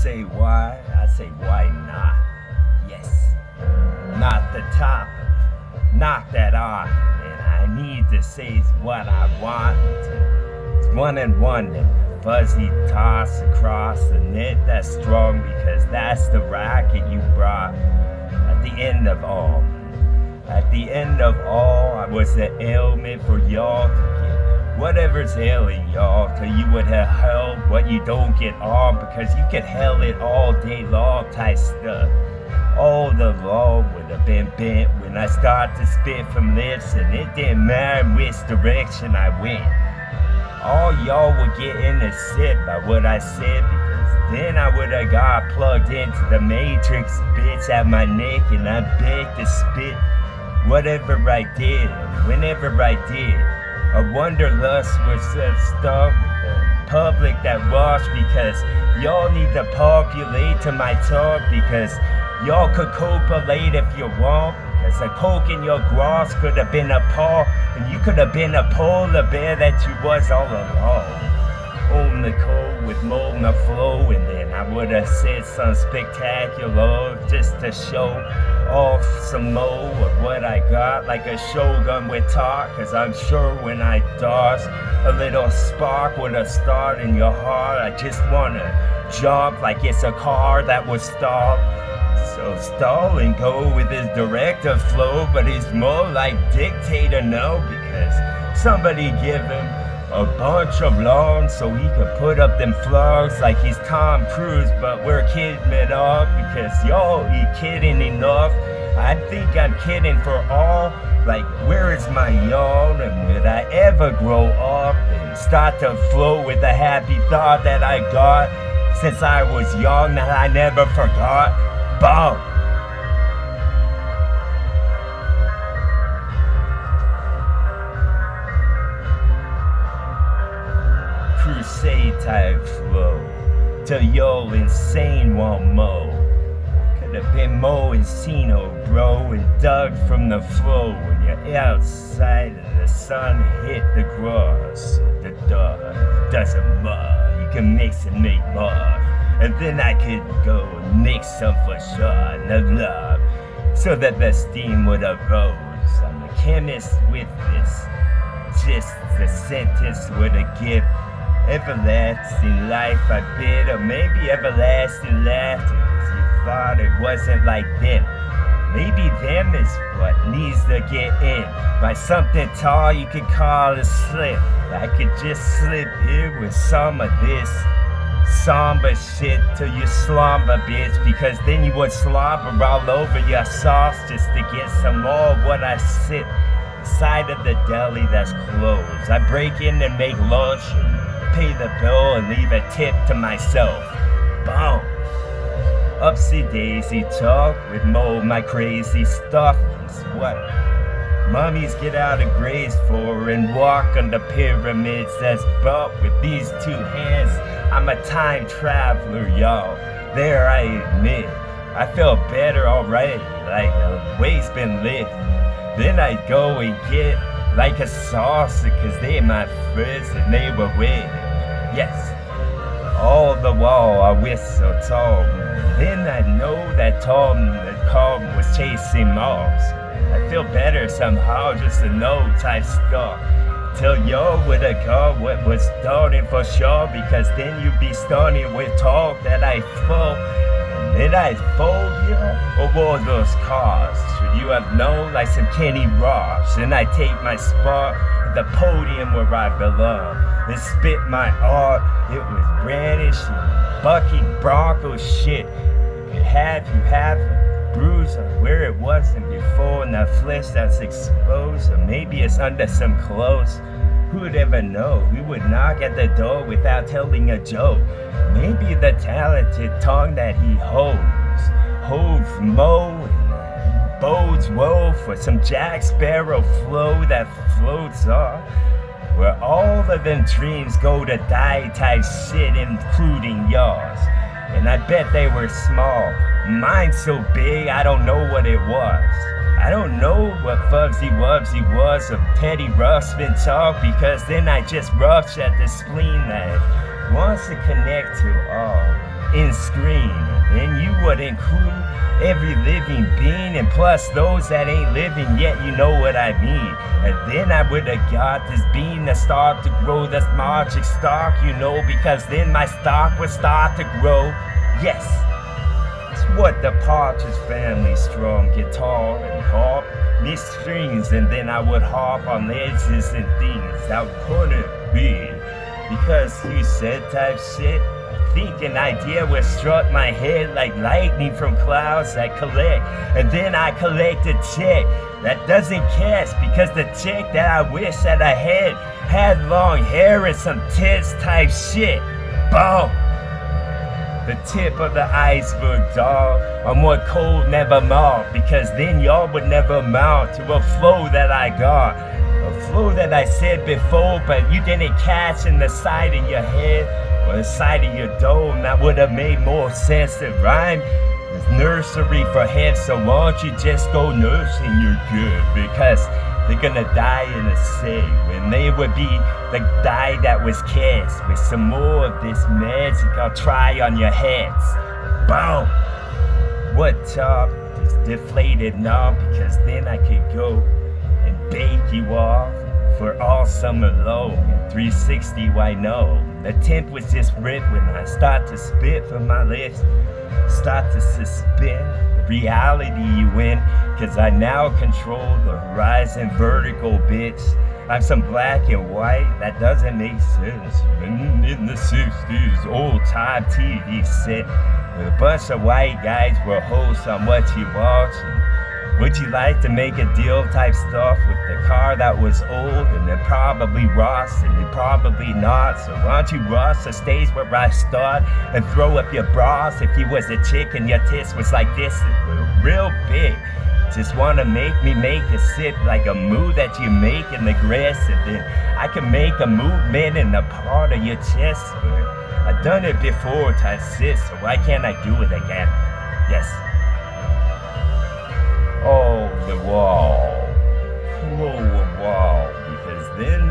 say why, I say why not? Yes, not the top, knock that off, and I need to say what I want. It's one and one, and fuzzy toss across the net. That's strong because that's the racket you brought. At the end of all, I was the ailment for y'all to get whatever's ailing y'all, till you would have held what you don't get on, because you could hell it all day long type stuff. All the law would have been bent when I start to spit from lips, and it didn't matter which direction I went. All y'all would get in the sip by what I said, because then I would have got plugged into the matrix, bitch at my neck, and I begged to spit whatever I did, whenever I did. A wanderlust was stuck with the public that watched, because y'all need to populate to my talk, because y'all could copulate if you want, because a coke in your grass could have been a paw, and you could have been a polar bear that you was all along. On the cold with mold in the flow, and then I would have said some spectacular just to show off some more of what I got, like a shogun with talk, cause I'm sure when I DOS, a little spark would have started in your heart. I just wanna jump like it's a car that was stopped. So stall and go with his directive flow, but he's more like dictator now, because somebody give him a bunch of lawns so he could put up them vlogs like he's Tom Cruise, but we're kidding it off because y'all be kidding enough. I think I'm kidding for all. Like, where is my y'all, and would I ever grow up and start to flow with the happy thought that I got since I was young that I never forgot? Boom! Crusade type flow, till y'all insane want mo. Could have been Mo Encino, bro, and dug from the flow when you're outside and the sun hit the grass. The dog doesn't mud, you can mix and make mud. And then I could go and mix some for sure, no love, so that the steam would arose. I'm a chemist with this, just the sentence would have give. Everlasting life, I bid, or maybe everlasting laughter, cause you thought it wasn't like them. Maybe them is what needs to get in by something tall you could call a slip. I could just slip in with some of this somber shit till you slumber, bitch, because then you would slobber all over your sauce just to get some more of what I sit inside of the deli that's closed. I break in and make lunch and pay the bill and leave a tip to myself. Boom. Upsy daisy talk with Mo, my crazy stuff is what mummies get out of grace for and walk on the pyramids that's built with these two hands. I'm a time traveler, y'all. There I admit. I feel better already, like the weight's been lifted. Then I go and get like a saucer, cause they my friends and they were with. Yes, all the while I whistle tall. Then I know that Tom that calm was chasing moths. I feel better somehow just to know type stuff. Till y'all would have got what was starting for sure, because then you'd be starting with talk that I full. And then I fold you, or were those cars? Should you have known like some Kenny Ross? And I take my spot at the podium where I belong. And spit my art, it was brandish and bucking Bronco shit. You have a bruise on where it wasn't before, and the flesh that's exposed, or maybe it's under some clothes. Who would ever know? We would knock at the door without telling a joke. Maybe the talented tongue that he holds Mo and bodes woe for some Jack Sparrow flow that floats off, where all of them dreams go to die type shit, including yours. And I bet they were small. Mine so big, I don't know what it was. I don't know what Fubsy Wubsy was of Teddy Ruxpin talk, because then I just rush at the spleen that wants to connect to all. in screen. And then you would include every living being, and plus those that ain't living yet, you know what I mean. And then I would have got this bean to start to grow this magic stock, you know, because then my stock would start to grow. Yes, it's what the Partridge Family strong guitar and harp, me strings, and then I would harp on ledges and things that couldn't be. Because you said type shit, I think an idea would struck my head like lightning from clouds that collect. And then I collect a check that doesn't cash, because the chick that I wish that I had long hair and some tits type shit. Boom! The tip of the iceberg, dog. I'm what cold never melt, because then y'all would never mount to a flow that I got. A flow that I said before, but you didn't catch in the side of your head or the side of your dome. That would have made more sense to rhyme. It's nursery for heads, so why don't you just go nursing your good? Because they're gonna die in a say when they would be the die that was cast with some more of this magic I'll try on your heads. Boom! What top is deflated now, because then I could go and bake you off for all summer long. And 360, why no? The temp was just ripped when I start to spit from my lips, start to suspend the reality you win, cause I now control the horizon vertical, bitch. I'm some black and white, that doesn't make sense. When in the 60s, old time TV set with a bunch of white guys were hosts on What You Watch. Would you like to make a deal type stuff with the car that was old, and then probably Ross, and then probably not? So why don't you rush the stage where I start and throw up your bras if you was a chick and your tits was like this, real big. Just wanna make me make a sip like a move that you make in the grass, and then I can make a movement in the part of your chest. I've done it before type shit, so why can't I do it again? Yes. Oh, the wall. Whoa, the wall. Because then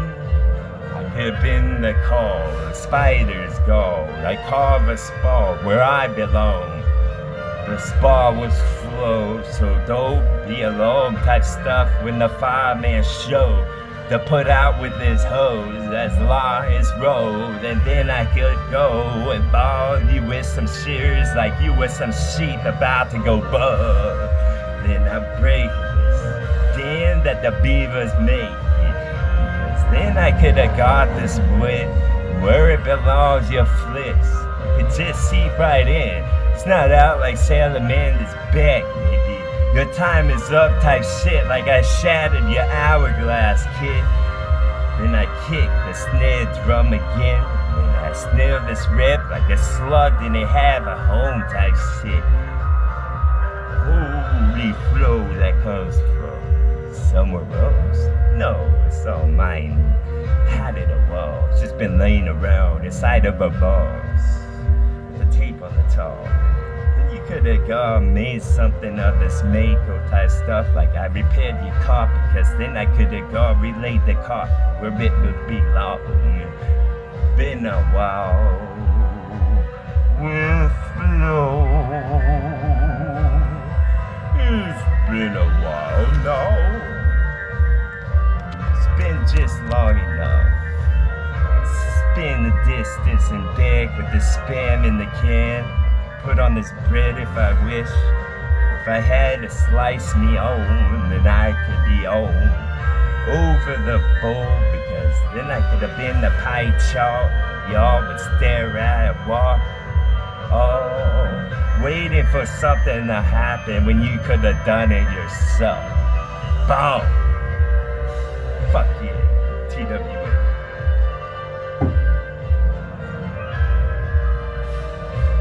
I could have been the call. The spider's gone. I carve a spot where I belong. The spa was flow, so don't be alone type stuff when the fireman show to put out with his hose as long as road. And then I could go and ball you with some shears like you were some sheep about to go bug. Then I break this dam that the beavers make, because then I could have got this wet where it belongs, your flicks. You could just seep right in. It's not out like Salamander's back, maybe. Your time is up type shit, like I shattered your hourglass, kid. Then I kick the snare drum again, and I snare this rip like a slug didn't have a home type shit. Holy flow that comes from somewhere else. No, it's all mine. How did a wall? It's just been laying around inside of a box with the tape on the top. Then you could have gone made something of this Mako type stuff, like I repaired your car, because then I could have gone relayed the car where it would be long. Been a while with flow. It's been a while now. It's been just long enough. Spin the distance and beg with the spam in the can. Put on this bread if I wish. If I had to slice me on, then I could be on over the bowl, because then I could have been the pie chart. Y'all would stare at and walk. Oh, waiting for something to happen when you could have done it yourself. Boom. Fuck yeah, TWA.